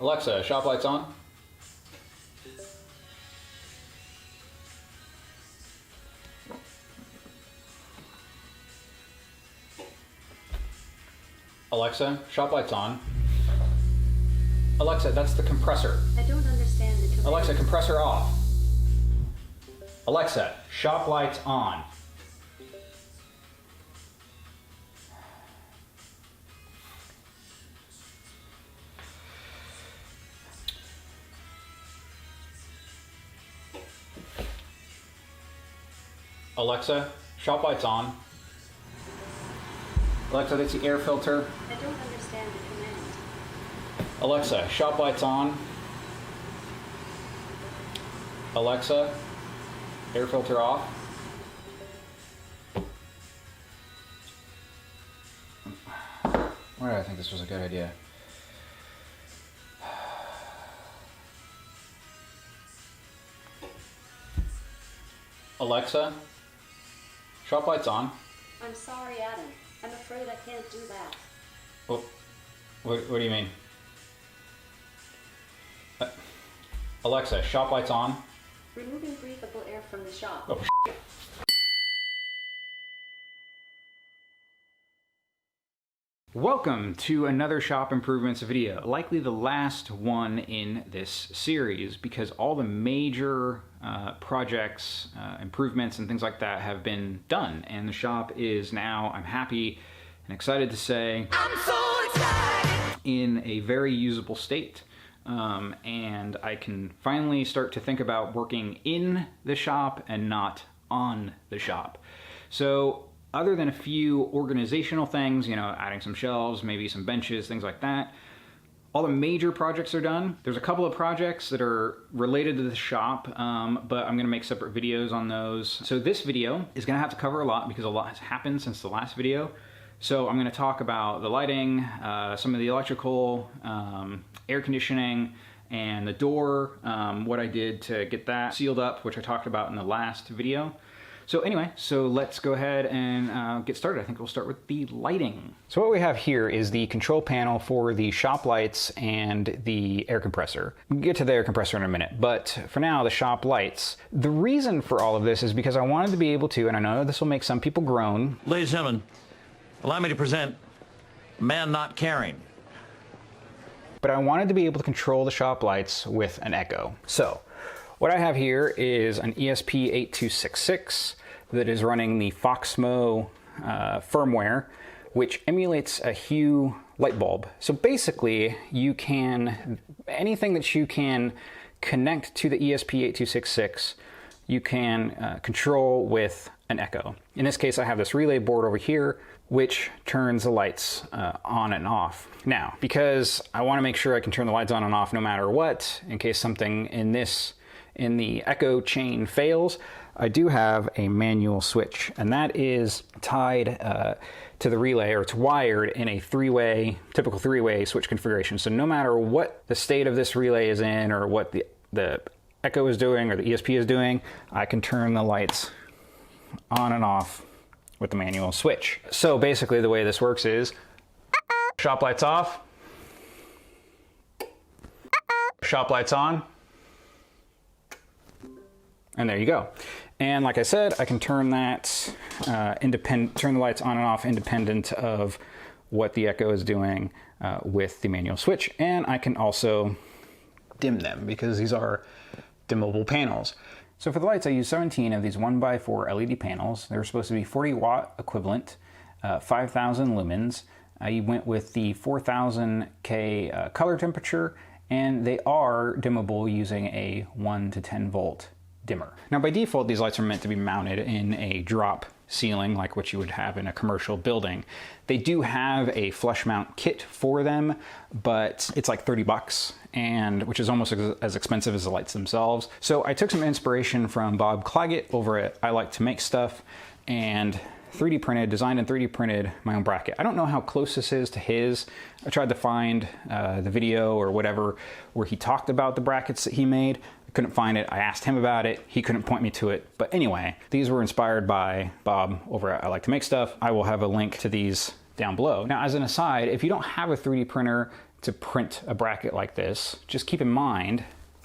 Alexa, shop lights on. Alexa, shop lights on. Alexa, that's the compressor. I don't understand the command. Alexa, compressor off. Alexa, shop lights on. Alexa, shop lights on. Alexa, that's the air filter. I don't understand the command. Alexa, shop lights on. Alexa, air filter off. Why did I think this was a good idea? Alexa, shop lights on. I'm sorry, Adam. I'm afraid I can't do that. What do you mean? Alexa, shop lights on. Removing breathable air from the shop. Oh, shit. Welcome to another shop improvements video, likely the last one in this series because all the major projects, improvements and things like that have been done, and the shop is now, I'm happy and excited to say, I'm so excited, in a very usable state. And I can finally start to think about working in the shop and not on the shop. So other than a few organizational things, you know, adding some shelves, maybe some benches, things like that, all the major projects are done. There's a couple of projects that are related to the shop, but I'm gonna make separate videos on those. So this video is gonna have to cover a lot because a lot has happened since the last video. So I'm gonna talk about the lighting, some of the electrical, air conditioning, and the door, what I did to get that sealed up, which I talked about in the last video. So anyway, so let's go ahead and get started. I think we'll start with the lighting. So what we have here is the control panel for the shop lights and the air compressor. We'll get to the air compressor in a minute, but for now, the shop lights. The reason for all of this is because I wanted to be able to, and I know this will make some people groan. Ladies and gentlemen, allow me to present Man Not Caring. But I wanted to be able to control the shop lights with an echo. So what I have here is an ESP8266 that is running the Foxmo firmware, which emulates a Hue light bulb. So basically, you can, anything that you can connect to the ESP8266, you can control with an echo. In this case, I have this relay board over here, which turns the lights on and off. Now, because I want to make sure I can turn the lights on and off no matter what, in case something in the echo chain fails, I do have a manual switch, and that is tied to the relay, or it's wired in a typical three-way switch configuration. So no matter what the state of this relay is in, or what the echo is doing, or the ESP is doing, I can turn the lights on and off with the manual switch. So basically the way this works is shop lights off, shop lights on, and there you go. And like I said, I can turn that turn the lights on and off independent of what the echo is doing with the manual switch. And I can also dim them because these are dimmable panels. So for the lights, I used 17 of these 1x4 LED panels. They were supposed to be 40 watt equivalent, 5,000 lumens. I went with the 4000 K color temperature, and they are dimmable using a 1 to 10 volt dimmer. Now by default, these lights are meant to be mounted in a drop ceiling like what you would have in a commercial building. They do have a flush mount kit for them, but it's like 30 bucks, and which is almost as expensive as the lights themselves. So I took some inspiration from Bob Claggett over at I Like to Make Stuff, and designed and 3D printed my own bracket. I don't know how close this is to his. I tried to find the video or whatever where he talked about the brackets that he made. I couldn't find it. I asked him about it. He couldn't point me to it. But anyway, these were inspired by Bob over at I Like to Make Stuff. I will have a link to these down below. Now, as an aside, if you don't have a 3D printer, to print a bracket like this, just keep in mind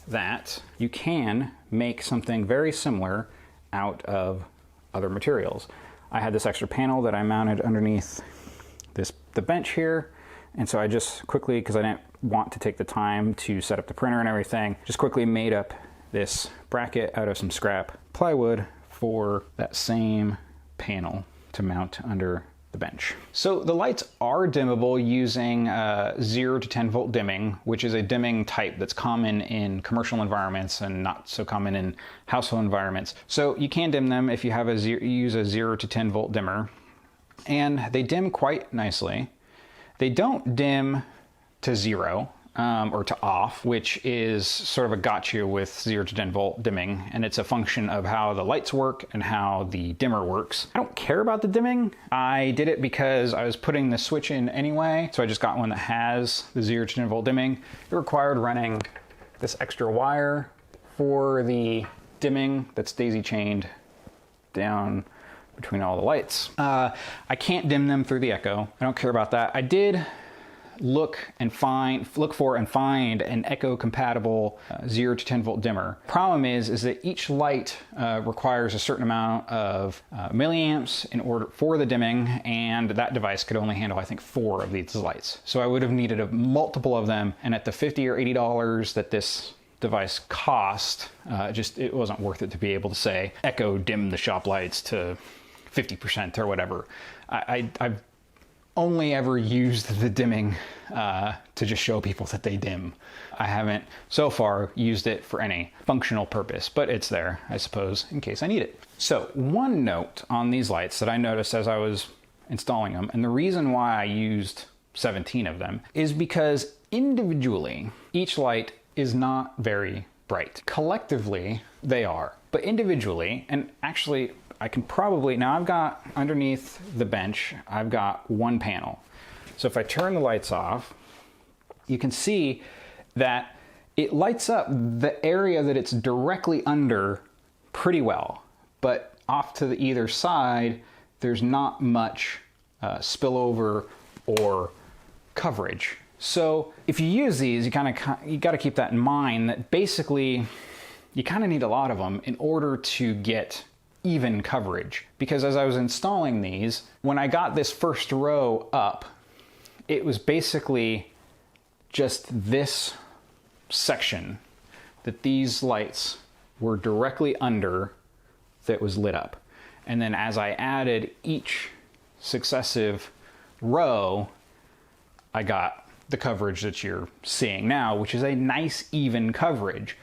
that you can make something very similar out of other materials. I had this extra panel that I mounted underneath the bench here, and so I just quickly, because I didn't want to take the time to set up the printer and everything, just quickly made up this bracket out of some scrap plywood for that same panel to mount under the bench. So the lights are dimmable using 0 to 10 volt dimming, which is a dimming type that's common in commercial environments and not so common in household environments. So you can dim them if you have use a 0 to 10 volt dimmer, and they dim quite nicely. They don't dim to 0 or to off, which is sort of a gotcha with 0 to 10 volt dimming, and it's a function of how the lights work and how the dimmer works. I don't care about the dimming. I did it because I was putting the switch in anyway, so I just got one that has the 0 to 10 volt dimming. It required running this extra wire for the dimming that's daisy chained down between all the lights. I can't dim them through the Echo. I don't care about that. I did look for and find an Echo compatible 0 to 10 volt dimmer. Problem is that each light requires a certain amount of milliamps in order for the dimming, and that device could only handle, I think, 4 of these lights. So I would have needed a multiple of them, and at the $50 or $80 that this device cost, it wasn't worth it to be able to say, Echo dim the shop lights to 50% or whatever. I've only ever used the dimming to just show people that they dim. I haven't so far used it for any functional purpose, but it's there, I suppose, in case I need it. So one note on these lights that I noticed as I was installing them, and the reason why I used 17 of them, is because individually, each light is not very bright. Collectively, they are, but individually, and actually, I can probably, now I've got underneath the bench, I've got one panel. So if I turn the lights off, you can see that it lights up the area that it's directly under pretty well. But off to the either side, there's not much spillover or coverage. So if you use these, you got to keep that in mind, that basically you kind of need a lot of them in order to get even coverage. Because as I was installing these, when I got this first row up, it was basically just this section that these lights were directly under that was lit up. And then as I added each successive row, I got the coverage that you're seeing now, which is a nice even coverage.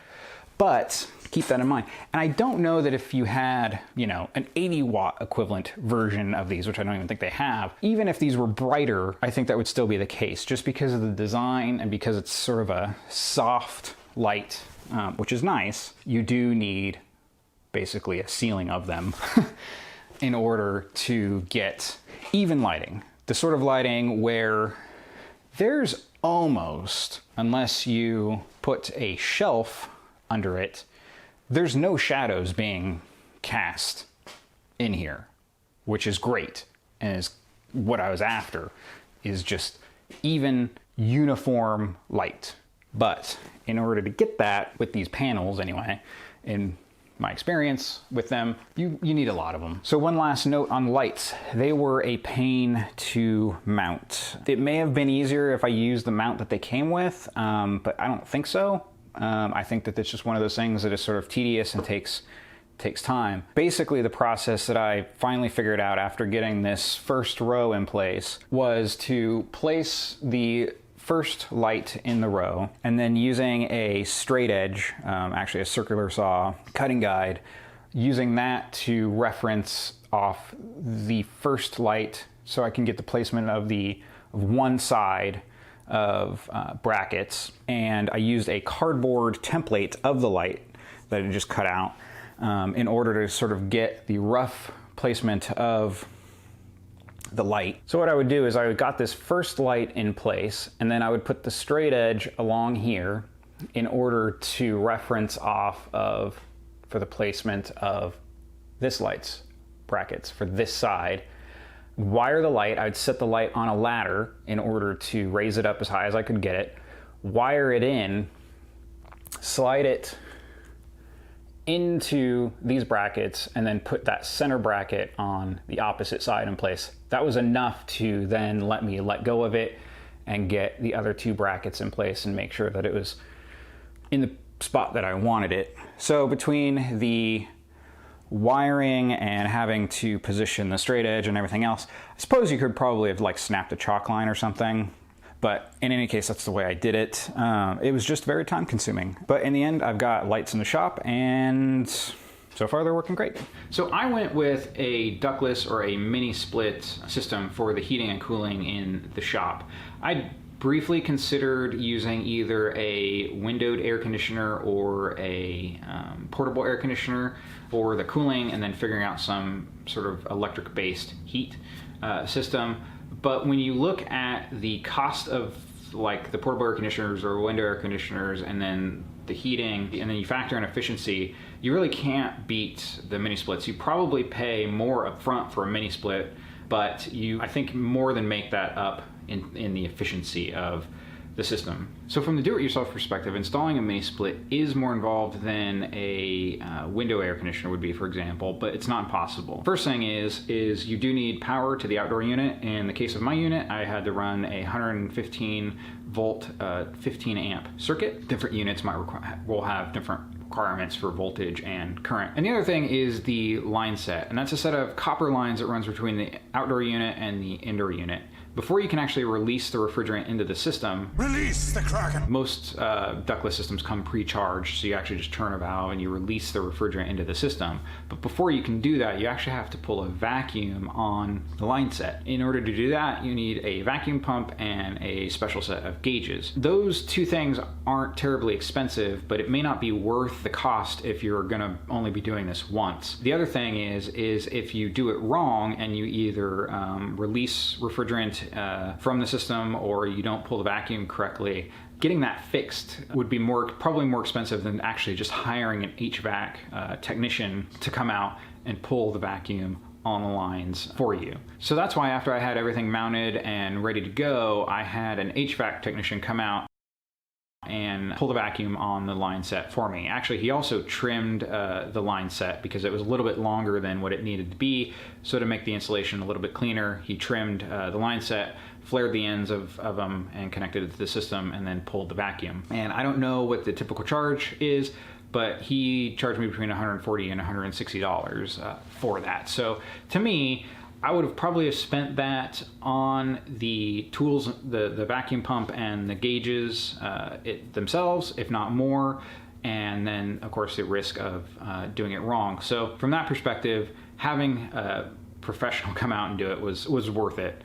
But keep that in mind. And I don't know that if you had, an 80 watt equivalent version of these, which I don't even think they have, even if these were brighter, I think that would still be the case, just because of the design and because it's sort of a soft light, which is nice. You do need basically a ceiling of them in order to get even lighting. The sort of lighting where there's almost, unless you put a shelf under it, there's no shadows being cast in here, which is great, and is what I was after, is just even uniform light. But in order to get that with these panels anyway, in my experience with them, you need a lot of them. So one last note on lights. They were a pain to mount. It may have been easier if I used the mount that they came with, but I don't think so. I think that it's just one of those things that is sort of tedious and takes time. Basically, the process that I finally figured out after getting this first row in place was to place the first light in the row, and then using a straight edge, actually a circular saw cutting guide, using that to reference off the first light so I can get the placement of one side of brackets. And I used a cardboard template of the light that I just cut out in order to sort of get the rough placement of the light. So what I would do is I got this first light in place, and then I would put the straight edge along here in order to reference off of for the placement of this light's brackets for this side. wire the light. I'd set the light on a ladder in order to raise it up as high as I could get it, wire it in, slide it into these brackets, and then put that center bracket on the opposite side in place. That was enough to then let me let go of it and get the other two brackets in place and make sure that it was in the spot that I wanted it. So between the wiring and having to position the straight edge and everything else, I suppose you could probably have like snapped a chalk line or something. But in any case, that's the way I did it. It was just very time consuming. But in the end, I've got lights in the shop and so far they're working great. So I went with a ductless or a mini split system for the heating and cooling in the shop. I briefly considered using either a windowed air conditioner or a portable air conditioner for the cooling, and then figuring out some sort of electric based heat system. But when you look at the cost of like the portable air conditioners or window air conditioners, and then the heating, and then you factor in efficiency, you really can't beat the mini splits. You probably pay more upfront for a mini split, but you, I think, more than make that up in the efficiency of the system. So from the do-it-yourself perspective, installing a mini split is more involved than a window air conditioner would be, for example, but it's not impossible. First thing is you do need power to the outdoor unit. In the case of my unit, I had to run a 115 volt, 15 amp circuit. Different units will have different requirements for voltage and current. And the other thing is the line set, and that's a set of copper lines that runs between the outdoor unit and the indoor unit. Before you can actually release the refrigerant into the system, release the Kraken! Most ductless systems come pre-charged, so you actually just turn a valve and you release the refrigerant into the system. But before you can do that, you actually have to pull a vacuum on the line set. In order to do that, you need a vacuum pump and a special set of gauges. Those two things aren't terribly expensive, but it may not be worth the cost if you're gonna only be doing this once. The other thing is if you do it wrong and you either release refrigerant from the system, or you don't pull the vacuum correctly, getting that fixed would be probably more expensive than actually just hiring an HVAC technician to come out and pull the vacuum on the lines for you. So that's why after I had everything mounted and ready to go, I had an HVAC technician come out and pull the vacuum on the line set for me. Actually, he also trimmed the line set because it was a little bit longer than what it needed to be. So to make the installation a little bit cleaner, he trimmed the line set, flared the ends of them, and connected it to the system, and then pulled the vacuum. And I don't know what the typical charge is, but he charged me between $140 and $160 for that. So to me, I would have probably spent that on the tools, the vacuum pump and the gauges themselves, if not more, and then of course the risk of doing it wrong. So from that perspective, having a professional come out and do it was worth it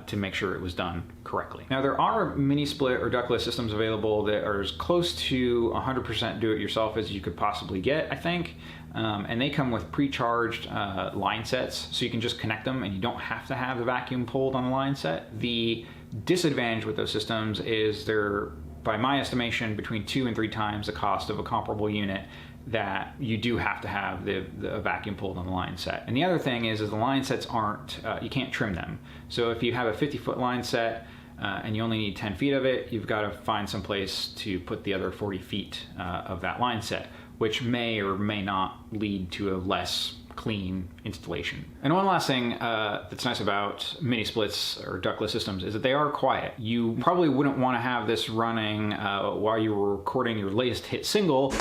to make sure it was done correctly. Now there are mini split or ductless systems available that are as close to 100% do-it-yourself as you could possibly get, I think. And they come with pre-charged line sets, so you can just connect them and you don't have to have the vacuum pulled on the line set. The disadvantage with those systems is they're, by my estimation, between 2 and 3 times the cost of a comparable unit, that you do have to have the vacuum pulled on the line set. And the other thing is the line sets aren't, you can't trim them. So if you have a 50-foot line set and you only need 10 feet of it, you've got to find some place to put the other 40 feet of that line set, which may or may not lead to a less clean installation. And one last thing that's nice about mini splits or ductless systems is that they are quiet. You probably wouldn't want to have this running while you were recording your latest hit single,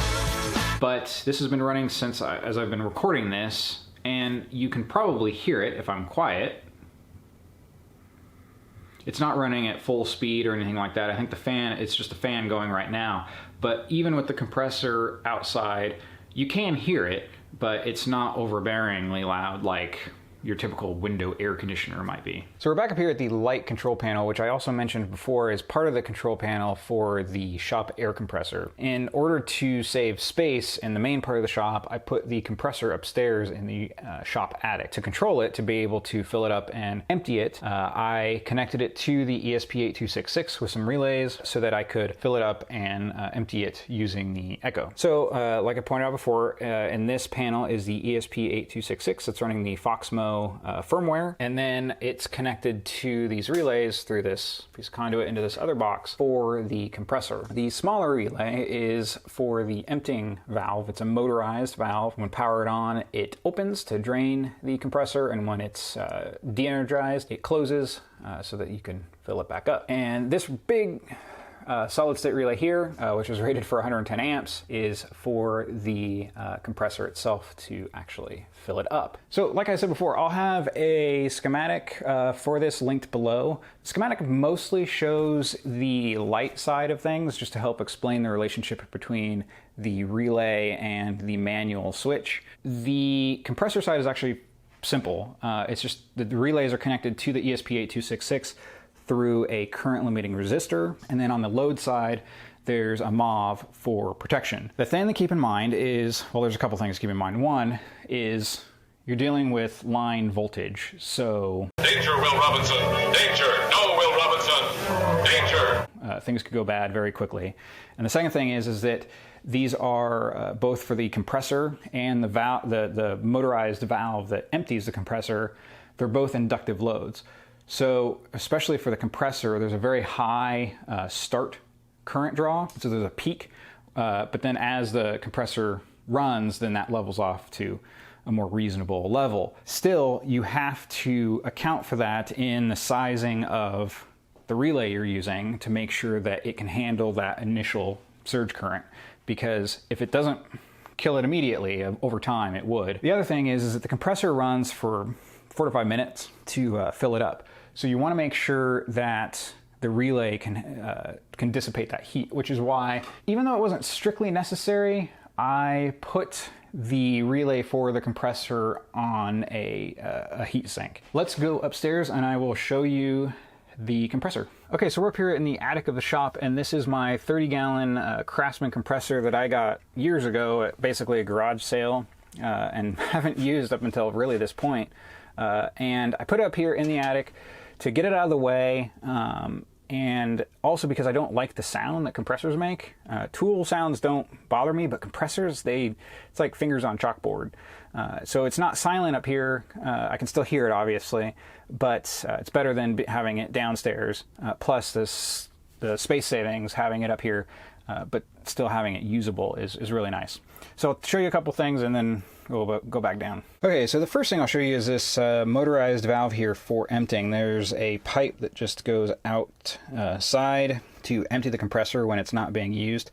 but this has been running since as I've been recording this, and you can probably hear it if I'm quiet. It's not running at full speed or anything like that. I think the fan, it's just a fan going right now. But even with the compressor outside, you can hear it, but it's not overbearingly loud like your typical window air conditioner might be. So we're back up here at the light control panel, which I also mentioned before is part of the control panel for the shop air compressor. In order to save space in the main part of the shop, I put the compressor upstairs in the shop attic. To control it, to be able to fill it up and empty it, I connected it to the ESP8266 with some relays so that I could fill it up and empty it using the Echo. So like I pointed out before, in this panel is the ESP8266 that's running the Fox mode Arduino firmware, and then it's connected to these relays through this piece of conduit into this other box for the compressor. The smaller relay is for the emptying valve. It's a motorized valve. When powered on, it opens to drain the compressor, and when it's de-energized, it closes so that you can fill it back up. And this big solid state relay here, which is rated for 110 amps, is for the compressor itself to actually fill it up. So like I said before, I'll have a schematic for this linked below. The schematic mostly shows the light side of things, just to help explain the relationship between the relay and the manual switch. The compressor side is actually simple. It's just the relays are connected to the ESP8266 through a current limiting resistor, and then on the load side there's a MOV for protection. The thing to keep in mind is, well, there's a couple things to keep in mind. One is you're dealing with line voltage, so danger, Will Robinson, danger, no, Will Robinson, danger. Things could go bad very quickly. And the second thing is that these are both for the compressor and the motorized valve that empties the compressor. They're both inductive loads. So especially for the compressor, there's a very high start current draw, so there's a peak, but then as the compressor runs, then that levels off to a more reasonable level. Still, you have to account for that in the sizing of the relay you're using to make sure that it can handle that initial surge current, because if it doesn't kill it immediately, over time it would. The other thing is that the compressor runs for 4 to 5 minutes to fill it up. So you want to make sure that the relay can dissipate that heat, which is why, even though it wasn't strictly necessary, I put the relay for the compressor on a heat sink. Let's go upstairs and I will show you the compressor. Okay, so we're up here in the attic of the shop, and this is my 30-gallon Craftsman compressor that I got years ago at basically a garage sale and haven't used up until really this point. And I put it up here in the attic to get it out of the way, and also because I don't like the sound that compressors make. Tool sounds don't bother me, but compressors, it's like fingers on chalkboard. So it's not silent up here. I can still hear it, obviously, but it's better than having it downstairs. Plus the space savings, having it up here, but still having it usable is really nice. So I'll show you a couple things and then we'll go back down. Okay, so the first thing I'll show you is this motorized valve here for emptying. There's a pipe that just goes outside to empty the compressor when it's not being used.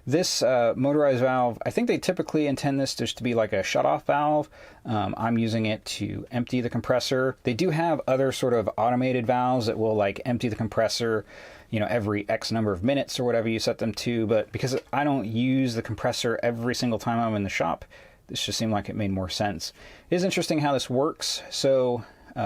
This motorized valve, I think they typically intend this just to be like a shut-off valve. I'm using it to empty the compressor. They do have other sort of automated valves that will like empty the compressor, you know, every X number of minutes or whatever you set them to, but because I don't use the compressor every single time I'm in the shop, this just seemed like it made more sense. It is interesting how this works. So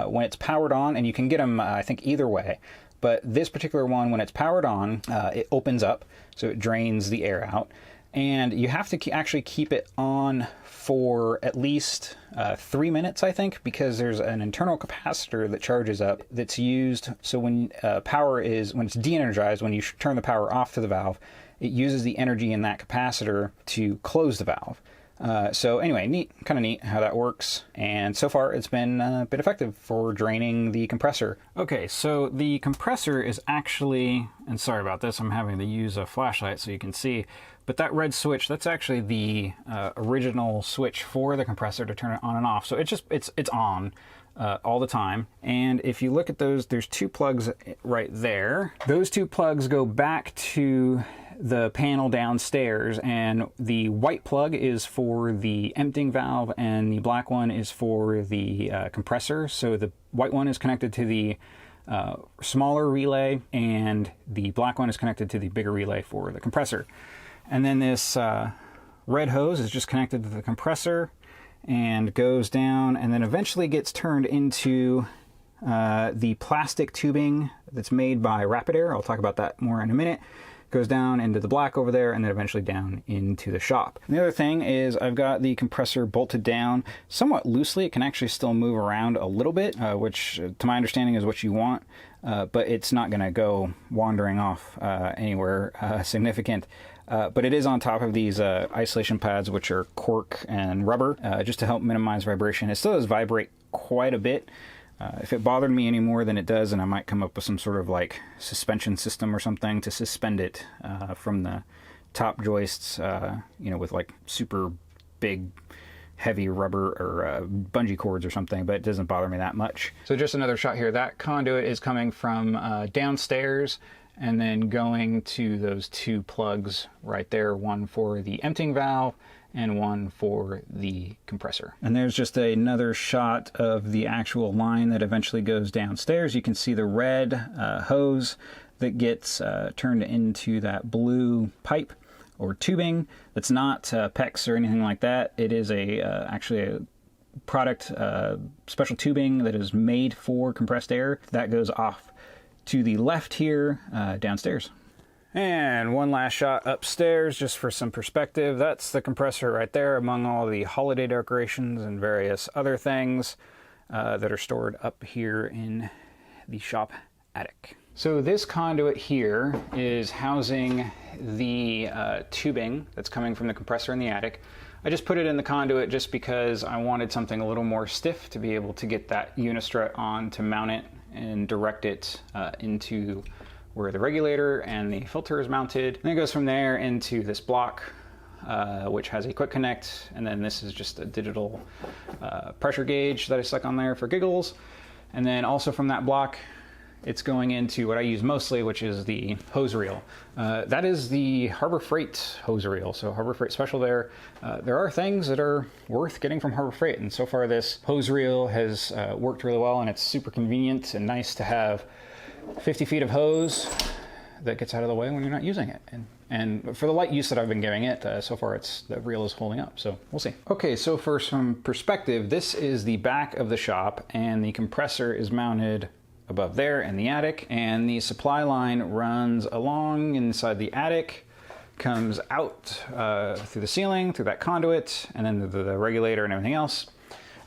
when it's powered on, and you can get them, I think, either way, but this particular one, when it's powered on, it opens up, so it drains the air out, and you have to actually keep it on for at least 3 minutes, I think, because there's an internal capacitor that charges up that's used. So when when it's de-energized, when you turn the power off to the valve, it uses the energy in that capacitor to close the valve. So anyway, kind of neat how that works, and so far it's been a bit effective for draining the compressor. Okay, so the compressor is actually, and sorry about this, I'm having to use a flashlight so you can see, but that red switch, that's actually the original switch for the compressor to turn it on and off. So it's on all the time. And if you look at those, there's 2 plugs right there. Those 2 plugs go back to the panel downstairs, and the white plug is for the emptying valve and the black one is for the compressor. So the white one is connected to the smaller relay and the black one is connected to the bigger relay for the compressor. And then this red hose is just connected to the compressor and goes down and then eventually gets turned into the plastic tubing that's made by Rapid Air. I'll talk about that more in a minute. Goes down into the black over there and then eventually down into the shop. And the other thing is I've got the compressor bolted down somewhat loosely. It can actually still move around a little bit, which to my understanding is what you want, but it's not going to go wandering off anywhere significant. But it is on top of these isolation pads, which are cork and rubber, just to help minimize vibration. It still does vibrate quite a bit. If it bothered me any more than it does, then I might come up with some sort of like suspension system or something to suspend it from the top joists, you know, with like super big heavy rubber or bungee cords or something, but it doesn't bother me that much. So just another shot here. That conduit is coming from downstairs and then going to those two plugs right there, one for the emptying valve and one for the compressor. And there's just another shot of the actual line that eventually goes downstairs. You can see the red hose that gets turned into that blue pipe or tubing. That's not PEX or anything like that. It is actually a product, special tubing that is made for compressed air. That goes off to the left here, downstairs. And one last shot upstairs, just for some perspective. That's the compressor right there, among all the holiday decorations and various other things that are stored up here in the shop attic. So this conduit here is housing the tubing that's coming from the compressor in the attic. I just put it in the conduit just because I wanted something a little more stiff to be able to get that unistrut on to mount it and direct it into where the regulator and the filter is mounted. And it goes from there into this block, which has a quick connect, and then this is just a digital pressure gauge that I stuck on there for giggles. And then also from that block, it's going into what I use mostly, which is the hose reel. That is the Harbor Freight hose reel, so Harbor Freight special there. There are things that are worth getting from Harbor Freight, and so far this hose reel has worked really well, and it's super convenient and nice to have 50 feet of hose that gets out of the way when you're not using it. And for the light use that I've been giving it, so far the reel is holding up, so we'll see. Okay, so for some perspective, this is the back of the shop, and the compressor is mounted above there in the attic, and the supply line runs along inside the attic, comes out through the ceiling, through that conduit, and then the regulator and everything else,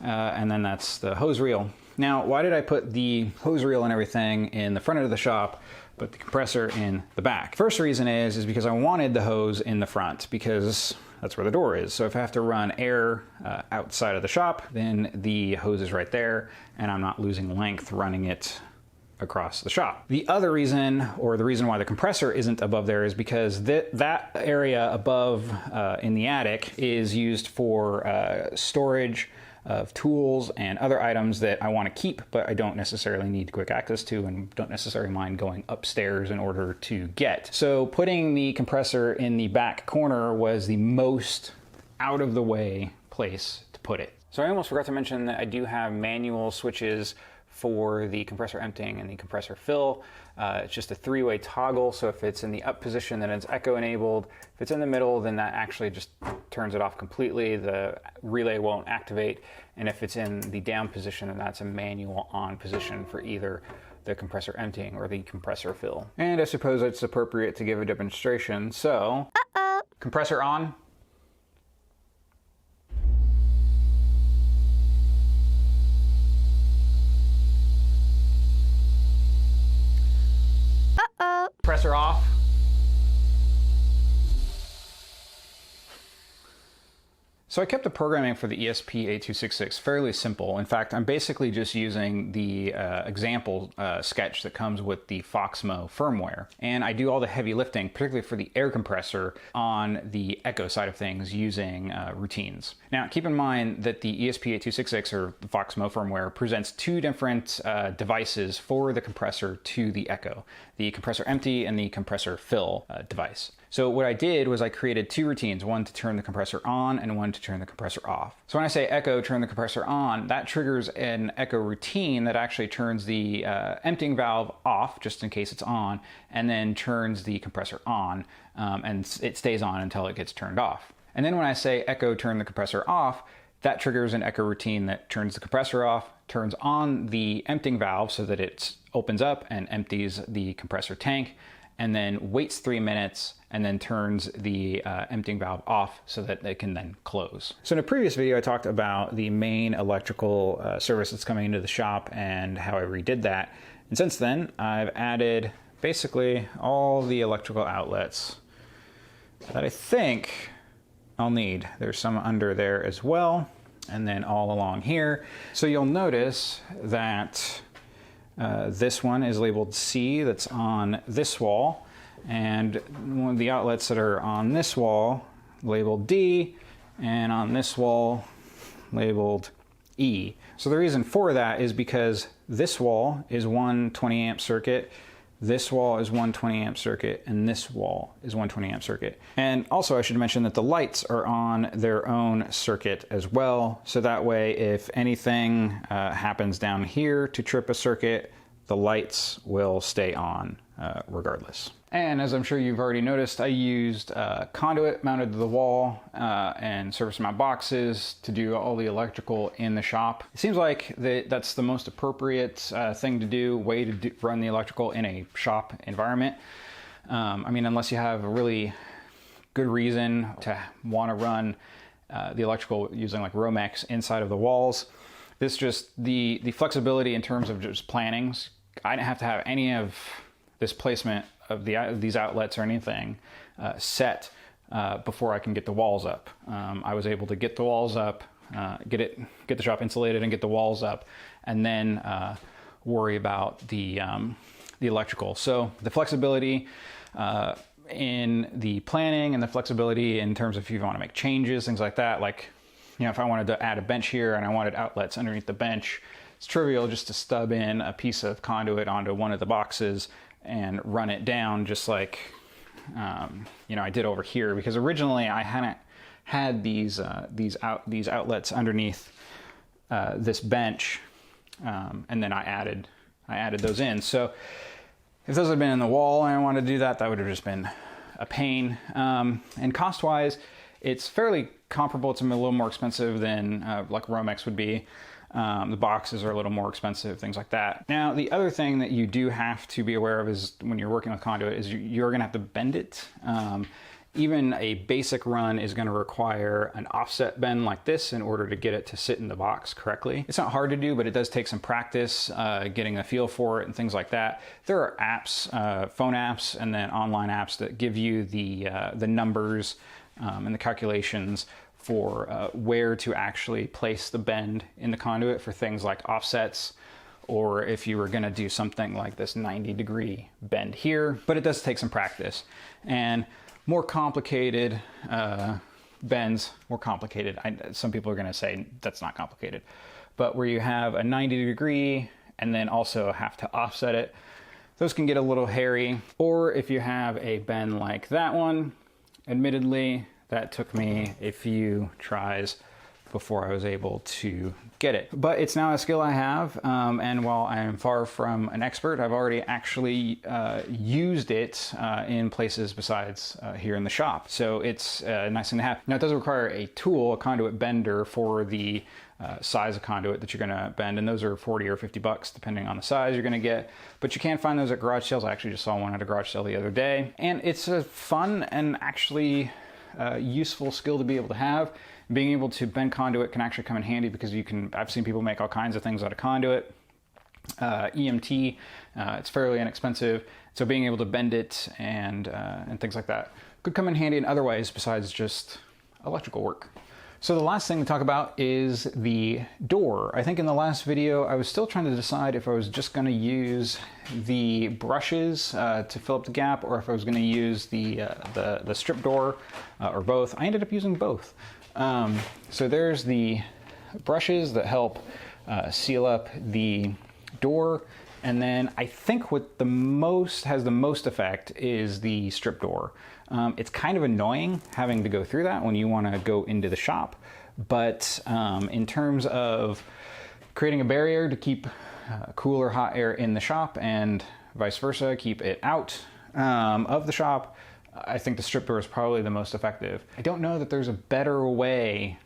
and then that's the hose reel. Now, why did I put the hose reel and everything in the front of the shop, but the compressor in the back? First reason is because I wanted the hose in the front, because that's where the door is. So if I have to run air outside of the shop, then the hose is right there, and I'm not losing length running it across the shop. The other reason, or the reason why the compressor isn't above there, is because that area above in the attic is used for storage of tools and other items that I want to keep, but I don't necessarily need quick access to and don't necessarily mind going upstairs in order to get. So putting the compressor in the back corner was the most out of the way place to put it. So I almost forgot to mention that I do have manual switches for the compressor emptying and the compressor fill. It's just a three-way toggle, so if it's in the up position, then it's echo enabled. If it's in the middle, then that actually just turns it off completely. The relay won't activate. And if it's in the down position, then that's a manual on position for either the compressor emptying or the compressor fill. And I suppose it's appropriate to give a demonstration. So, compressor on. Compressor off. So I kept the programming for the ESP8266 fairly simple. In fact, I'm basically just using the example sketch that comes with the Foxmo firmware. And I do all the heavy lifting, particularly for the air compressor, on the Echo side of things using routines. Now, keep in mind that the ESP8266, or the Foxmo firmware, presents two different devices for the compressor to the Echo: the compressor empty and the compressor fill device. So what I did was I created two routines, one to turn the compressor on and one to turn the compressor off. So when I say Echo turn the compressor on, that triggers an Echo routine that actually turns the emptying valve off, just in case it's on, and then turns the compressor on, and it stays on until it gets turned off. And then when I say Echo turn the compressor off, that triggers an Echo routine that turns the compressor off, turns on the emptying valve so that it opens up and empties the compressor tank, and then waits 3 minutes and then turns the emptying valve off so that they can then close. So in a previous video, I talked about the main electrical service that's coming into the shop and how I redid that. And since then, I've added basically all the electrical outlets that I think I'll need. There's some under there as well. and then all along here. So you'll notice that this one is labeled C, that's on this wall, and one of the outlets that are on this wall labeled D, and on this wall labeled E. So the reason for that is because this wall is one 20 amp circuit, this wall is one 20 amp circuit, and this wall is one 20 amp circuit. And also I should mention that the lights are on their own circuit as well, so that way if anything happens down here to trip a circuit, the lights will stay on regardless. And as I'm sure you've already noticed, I used conduit mounted to the wall and service mount boxes to do all the electrical in the shop. It seems like that's the most appropriate thing to do, way to run the electrical in a shop environment. I mean, unless you have a really good reason to want to run the electrical using like Romex inside of the walls. This just, the flexibility in terms of just plannings, I didn't have to have any of this placement of these outlets or anything set before I can get the walls up. I was able to get the walls up, get the shop insulated and get the walls up, and then worry about the electrical. So the flexibility in the planning and the flexibility in terms of if you want to make changes, things like that, like, you know, if I wanted to add a bench here and I wanted outlets underneath the bench, it's trivial just to stub in a piece of conduit onto one of the boxes and run it down just like, you know, I did over here, because originally I hadn't had these outlets underneath this bench, and then I added those in. So if those had been in the wall and I wanted to do that, that would have just been a pain. And cost-wise, it's fairly comparable. It's a little more expensive than like Romex would be. The boxes are a little more expensive, things like that. Now, the other thing that you do have to be aware of is when you're working with conduit is you're going to have to bend it. Even a basic run is going to require an offset bend like this in order to get it to sit in the box correctly. It's not hard to do, but it does take some practice getting a feel for it and things like that. There are apps, phone apps, and then online apps that give you the numbers and the calculations for where to actually place the bend in the conduit for things like offsets, or if you were going to do something like this 90-degree bend here. But it does take some practice. And more complicated bends, more complicated. Some people are going to say that's not complicated. But where you have a 90-degree and then also have to offset it, those can get a little hairy. Or if you have a bend like that one, admittedly, that took me a few tries before I was able to get it. But it's now a skill I have, and while I am far from an expert, I've already actually used it in places besides here in the shop. So it's a nice thing to have. Now, it does require a tool, a conduit bender, for the size of conduit that you're gonna bend, and those are 40 or 50 bucks depending on the size you're gonna get. But you can find those at garage sales. I actually just saw one at a garage sale the other day. And it's a fun and actually useful skill to be able to have. Being able to bend conduit can actually come in handy because I've seen people make all kinds of things out of conduit. EMT, it's fairly inexpensive, so being able to bend it and things like that could come in handy in other ways besides just electrical work. So the last thing to talk about is the door. I think in the last video I was still trying to decide if I was just going to use the brushes to fill up the gap, or if I was going to use the strip door, or both. I ended up using both. So there's the brushes that help seal up the door, and then I think what has the most effect is the strip door. It's kind of annoying having to go through that when you want to go into the shop, but in terms of creating a barrier to keep cool or hot air in the shop and vice versa, keep it out of the shop, I think the strip door is probably the most effective. I don't know that there's a better way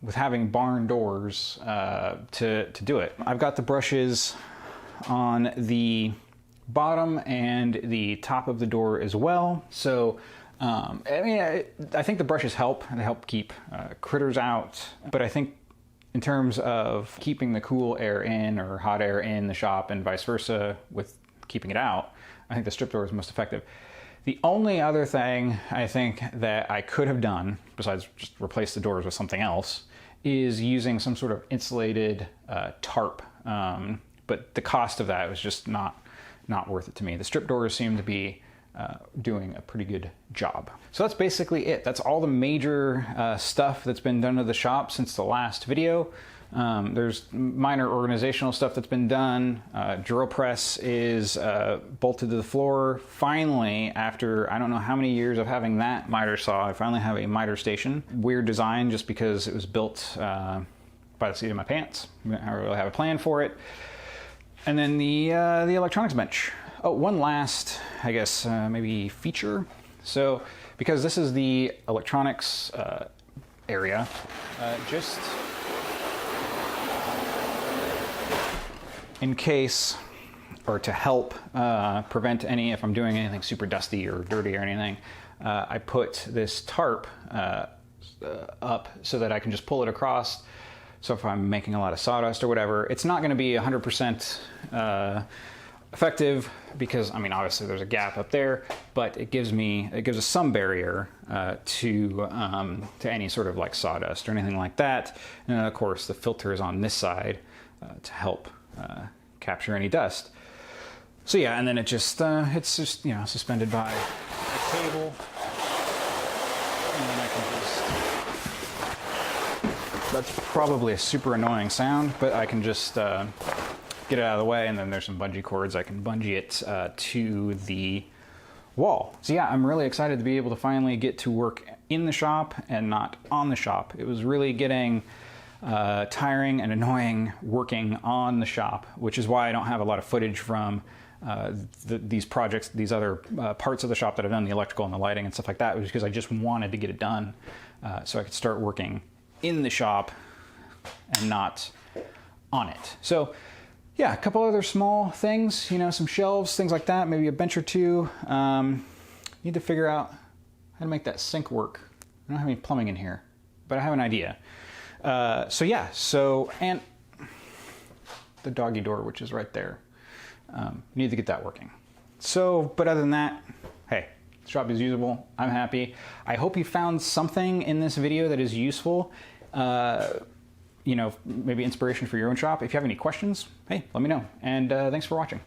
with having barn doors to do it. I've got the brushes on the bottom and the top of the door as well. So, I think the brushes help. They help keep critters out. But I think in terms of keeping the cool air in or hot air in the shop and vice versa with keeping it out, I think the strip door is most effective. The only other thing I think that I could have done, besides just replace the doors with something else, is using some sort of insulated tarp, but the cost of that was just not worth it to me. The strip doors seem to be doing a pretty good job. So that's basically it. That's all the major stuff that's been done to the shop since the last video. There's minor organizational stuff that's been done. Drill press is bolted to the floor. Finally, after I don't know how many years of having that miter saw, I finally have a miter station. Weird design just because it was built by the seat of my pants. I don't really have a plan for it. And then the electronics bench. Oh, one last, I guess, maybe feature. So, because this is the electronics area, just in case, or to help prevent any, if I'm doing anything super dusty or dirty or anything, I put this tarp up so that I can just pull it across. So if I'm making a lot of sawdust or whatever, it's not going to be 100% effective because, I mean, obviously there's a gap up there, but it gives us some barrier to any sort of like sawdust or anything like that. And then of course the filter is on this side to help capture any dust. So yeah, and then it's just suspended by a cable, and then I can just, that's probably a super annoying sound, but I can just get it out of the way, and then there's some bungee cords. I can bungee it to the wall. So yeah, I'm really excited to be able to finally get to work in the shop and not on the shop. It was really getting tiring and annoying working on the shop, which is why I don't have a lot of footage from these projects, these other parts of the shop that I've done, the electrical and the lighting and stuff like that, was because I just wanted to get it done so I could start working in the shop and not on it. So yeah, a couple other small things, you know, some shelves, things like that, maybe a bench or two. Need to figure out how to make that sink work. I don't have any plumbing in here, but I have an idea. So yeah, and the doggy door, which is right there. Need to get that working. So, but other than that, hey, the shop is usable. I'm happy. I hope you found something in this video that is useful. You know, maybe inspiration for your own shop. If you have any questions, hey, let me know. And thanks for watching.